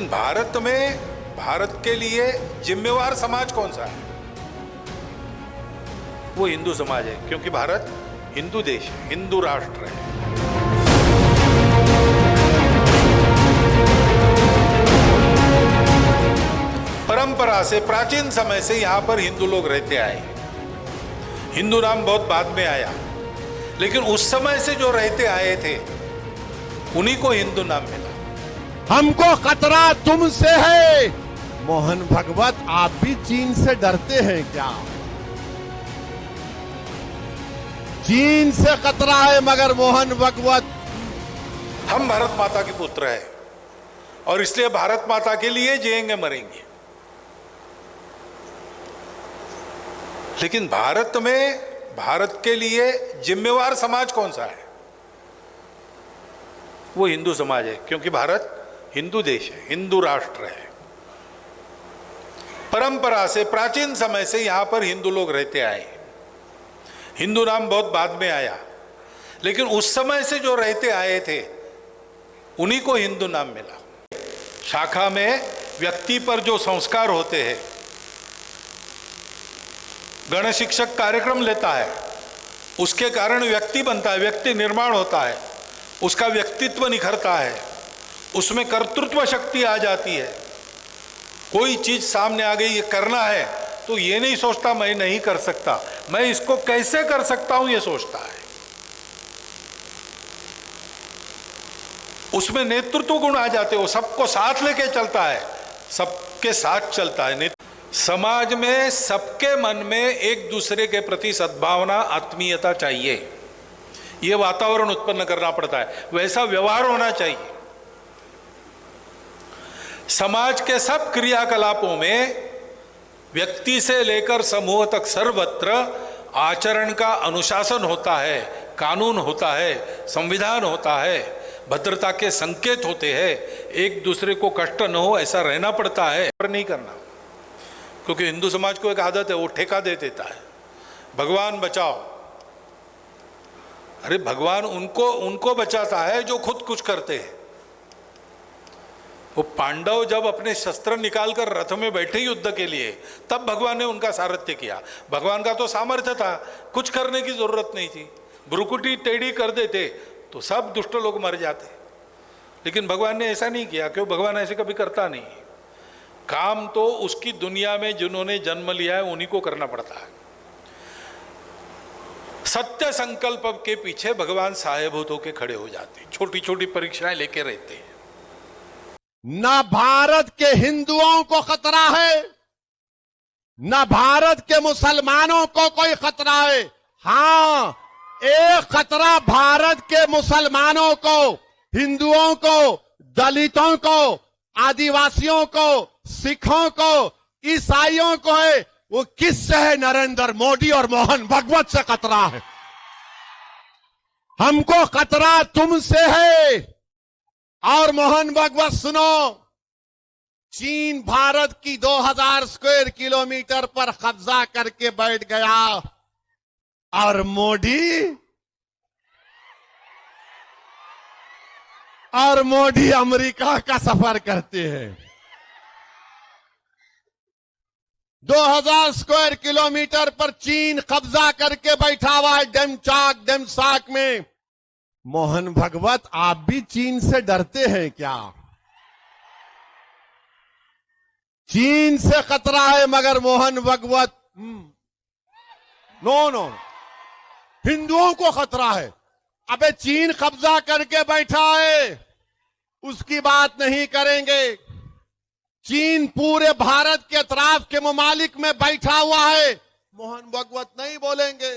लेकिन भारत में भारत के लिए जिम्मेवार समाज कौन सा है? वो हिंदू समाज है, क्योंकि भारत हिंदू देश है, हिंदू राष्ट्र है। परंपरा से प्राचीन समय से यहां पर हिंदू लोग रहते आए। हिंदू नाम बहुत बाद में आया, लेकिन उस समय से जो रहते आए थे उन्हीं को हिंदू नाम मिला। हमको खतरा तुमसे है। मोहन भगवत, आप भी चीन से डरते हैं क्या? चीन से खतरा है, मगर मोहन भगवत, हम भारत माता के पुत्र हैं और इसलिए भारत माता के लिए जिएंगे मरेंगे। लेकिन भारत में भारत के लिए जिम्मेवार समाज कौन सा है? वो हिंदू समाज है, क्योंकि भारत हिंदू देश है, हिंदू राष्ट्र है। परंपरा से प्राचीन समय से यहां पर हिंदू लोग रहते आए। हिंदू नाम बहुत बाद में आया, लेकिन उस समय से जो रहते आए थे उन्हीं को हिंदू नाम मिला। शाखा में व्यक्ति पर जो संस्कार होते हैं, गण शिक्षक कार्यक्रम लेता है, उसके कारण व्यक्ति बनता है, व्यक्ति निर्माण होता है, उसका व्यक्तित्व निखरता है, उसमें कर्तृत्व शक्ति आ जाती है। कोई चीज सामने आ गई, ये करना है, तो ये नहीं सोचता मैं नहीं कर सकता, मैं इसको कैसे कर सकता हूं, ये सोचता है। उसमें नेतृत्व गुण आ जाते हो, सबको साथ लेके चलता है, सबके साथ चलता है। समाज में सबके मन में एक दूसरे के प्रति सद्भावना, आत्मीयता चाहिए। यह वातावरण उत्पन्न करना पड़ता है, वैसा व्यवहार होना चाहिए। समाज के सब क्रियाकलापों में व्यक्ति से लेकर समूह तक सर्वत्र आचरण का अनुशासन होता है, कानून होता है, संविधान होता है, भद्रता के संकेत होते हैं। एक दूसरे को कष्ट न हो ऐसा रहना पड़ता है, पर नहीं करना। क्योंकि हिंदू समाज को एक आदत है, वो ठेका दे देता है, भगवान बचाओ। अरे भगवान उनको बचाता है जो खुद कुछ करते हैं। वो पांडव जब अपने शस्त्र निकालकर रथ में बैठे युद्ध के लिए, तब भगवान ने उनका सारथ्य किया। भगवान का तो सामर्थ्य था, कुछ करने की जरूरत नहीं थी। भ्रुकुटी टेढ़ी कर देते तो सब दुष्ट लोग मर जाते, लेकिन भगवान ने ऐसा नहीं किया। क्यों? भगवान ऐसे कभी करता नहीं। काम तो उसकी दुनिया में जिन्होंने जन्म लिया है उन्हीं को करना पड़ता है। सत्य संकल्प के पीछे भगवान सहायभूत होकर खड़े हो जाते हैं, छोटी छोटी परीक्षाएं लेके रहते हैं। न भारत के हिंदुओं को खतरा है, न भारत के मुसलमानों को कोई खतरा है। हां, एक खतरा भारत के मुसलमानों को, हिंदुओं को, दलितों को, आदिवासियों को, सिखों को, ईसाइयों को है। वो किससे है? नरेंद्र मोदी और मोहन भगवत से खतरा है। हमको खतरा तुमसे है। और मोहन भगवत सुनो, चीन भारत की 2000 स्क्वायर किलोमीटर पर कब्जा करके बैठ गया, और मोदी अमेरिका का सफर करते हैं। 2000 स्क्वायर किलोमीटर पर चीन कब्जा करके बैठा हुआ है डेमसाक में। मोहन भगवत, आप भी चीन से डरते हैं क्या? चीन से खतरा है, मगर मोहन भगवत, नो, हिंदुओं को खतरा है। अबे चीन कब्जा करके बैठा है, उसकी बात नहीं करेंगे। चीन पूरे भारत के अतराफ के ममालिक में बैठा हुआ है, मोहन भगवत नहीं बोलेंगे।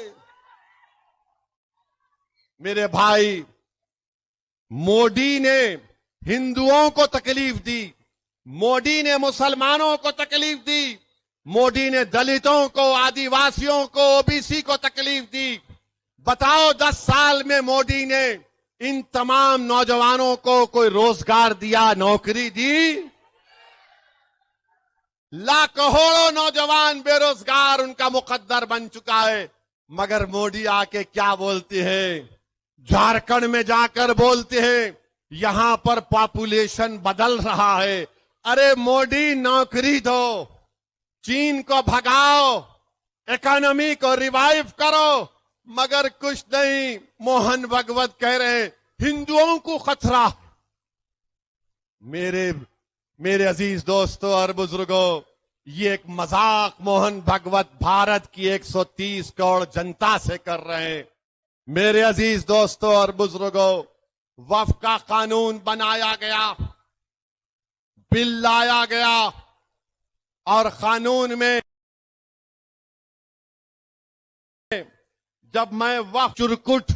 मेरे भाई, मोदी ने हिंदुओं को तकलीफ दी, मोदी ने मुसलमानों को तकलीफ दी, मोदी ने दलितों को, आदिवासियों को, ओबीसी को तकलीफ दी। बताओ, 10 साल में मोदी ने इन तमाम नौजवानों को कोई रोजगार दिया, नौकरी दी? लाखों नौजवान बेरोजगार, उनका मुकद्दर बन चुका है। मगर मोदी आके क्या बोलते हैं? झारखंड में जाकर बोलते हैं, यहां पर पॉपुलेशन बदल रहा है, अरे मोदी नौकरी दो, चीन को भगाओ, इकोनॉमी को रिवाइव करो, मगर कुछ नहीं। मोहन भगवत कह रहे हैं हिंदुओं को खतरा। मेरे अजीज दोस्तों और बुजुर्गों, ये एक मजाक मोहन भगवत भारत की 130 करोड़ जनता से कर रहे हैं। मेरे अजीज दोस्तों और बुजुर्गों, वक्फ का कानून बनाया गया, बिल लाया गया और कानून में जब मैं वक्फ चुरकुट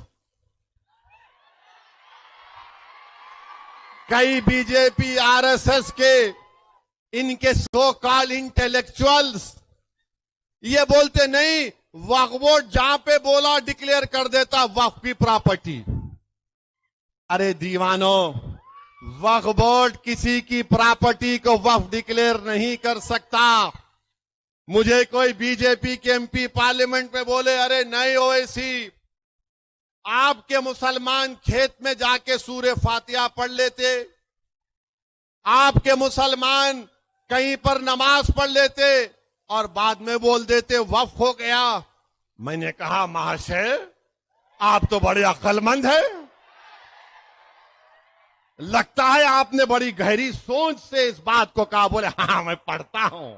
कई बीजेपी आरएसएस के इनके सो कॉल इंटेलेक्चुअल्स ये बोलते नहीं, वक्फ बोर्ड जहां पे बोला डिक्लेयर कर देता वक्फ की प्रॉपर्टी। अरे दीवानो, वक्फ बोर्ड किसी की प्रॉपर्टी को वक्फ डिक्लेयर नहीं कर सकता। मुझे कोई बीजेपी के एमपी पार्लियामेंट में बोले अरे नहीं ओवैसी, आपके मुसलमान खेत में जाके सूरे फातिहा पढ़ लेते, आपके मुसलमान कहीं पर नमाज पढ़ लेते और बाद में बोल देते वक्फ हो गया। मैंने कहा महाशय आप तो बड़े अक्लमंद हैं, लगता है आपने बड़ी गहरी सोच से इस बात को कहा। बोले हाँ मैं पढ़ता हूं।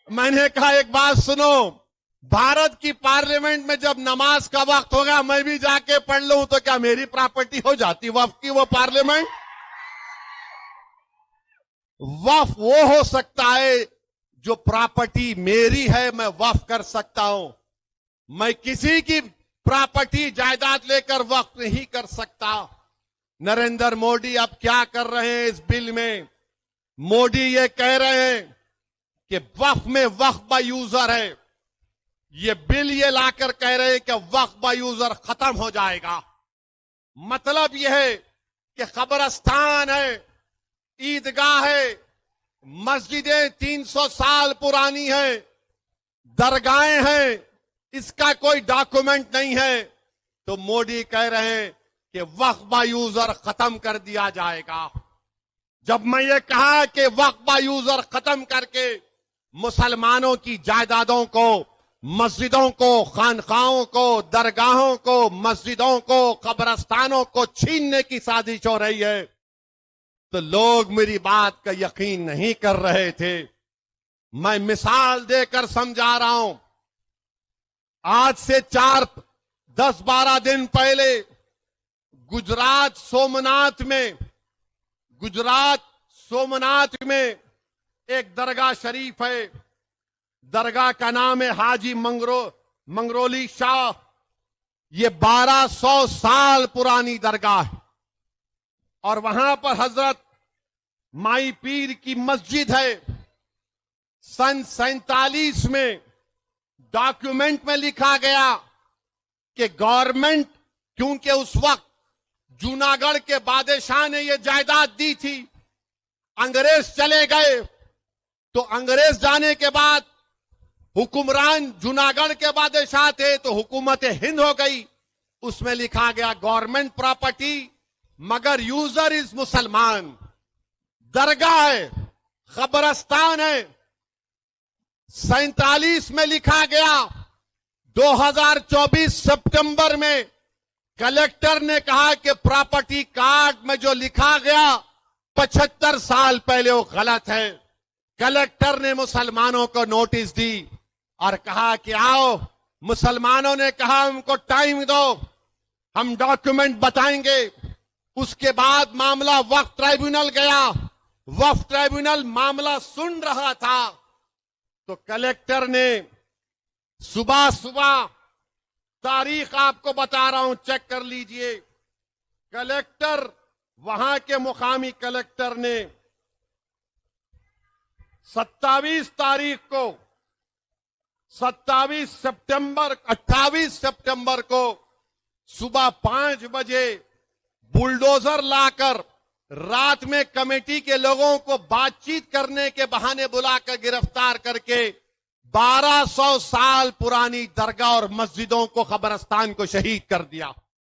मैंने कहा एक बात सुनो, भारत की पार्लियामेंट में जब नमाज का वक्त होगा मैं भी जाके पढ़ लूं तो क्या मेरी प्रॉपर्टी हो जाती वक्फ की वो पार्लियामेंट? वक्फ वो हो सकता है जो प्रॉपर्टी मेरी है मैं वक्फ कर सकता हूं। मैं किसी की प्रॉपर्टी जायदाद लेकर वक्फ नहीं कर सकता। नरेंद्र मोदी अब क्या कर रहे हैं इस बिल में? मोदी ये कह रहे हैं कि वक्फ में वक्फ बाय यूजर है। ये बिल ये लाकर कह रहे हैं कि वक्फ बाय यूजर खत्म हो जाएगा। मतलब यह है कि कब्रिस्तान है, ईदगाह है, मस्जिदें 300 साल पुरानी है, दरगाहें हैं, इसका कोई डॉक्यूमेंट नहीं है, तो मोदी कह रहे हैं कि वक्फ बाय यूजर खत्म कर दिया जाएगा। जब मैं ये कहा कि वक्फ बाय यूजर खत्म करके मुसलमानों की जायदादों को, मस्जिदों को, खानकाहों को, दरगाहों को, मस्जिदों को, कब्रिस्तानों को छीनने की साजिश हो रही है, तो लोग मेरी बात का यकीन नहीं कर रहे थे। मैं मिसाल देकर समझा रहा हूं। आज से 10-12 दिन पहले गुजरात सोमनाथ में एक दरगाह शरीफ है। दरगाह का नाम है हाजी मंगरोली शाह। ये 1200 साल पुरानी दरगाह है और वहां पर हजरत माई पीर की मस्जिद है। सन 47 में डॉक्यूमेंट में लिखा गया कि गवर्नमेंट, क्योंकि उस वक्त जूनागढ़ के बादशाह ने यह जायदाद दी थी, अंग्रेज चले गए, तो अंग्रेज जाने के बाद हुक्मरान जूनागढ़ के बादशाह थे तो हुकूमत हिंद हो गई। उसमें लिखा गया गवर्नमेंट प्रॉपर्टी मगर यूजर इज मुसलमान। दरगाह है, कब्रिस्तान है। 47 में लिखा गया। 2024 सितंबर में कलेक्टर ने कहा कि प्रॉपर्टी कार्ड में जो लिखा गया 75 साल पहले वो गलत है। कलेक्टर ने मुसलमानों को नोटिस दी और कहा कि आओ, मुसलमानों ने कहा हमको टाइम दो, हम डॉक्यूमेंट बताएंगे। उसके बाद मामला वक्फ ट्राइब्यूनल गया। वक्फ ट्राइब्यूनल मामला सुन रहा था तो कलेक्टर ने सुबह तारीख आपको बता रहा हूं, चेक कर लीजिए। कलेक्टर, वहां के मुकामी कलेक्टर ने 28 सितंबर को सुबह 5 बजे बुलडोजर लाकर रात में कमेटी के लोगों को बातचीत करने के बहाने बुलाकर गिरफ्तार करके 1200 साल पुरानी दरगाह और मस्जिदों को, कब्रिस्तान को शहीद कर दिया।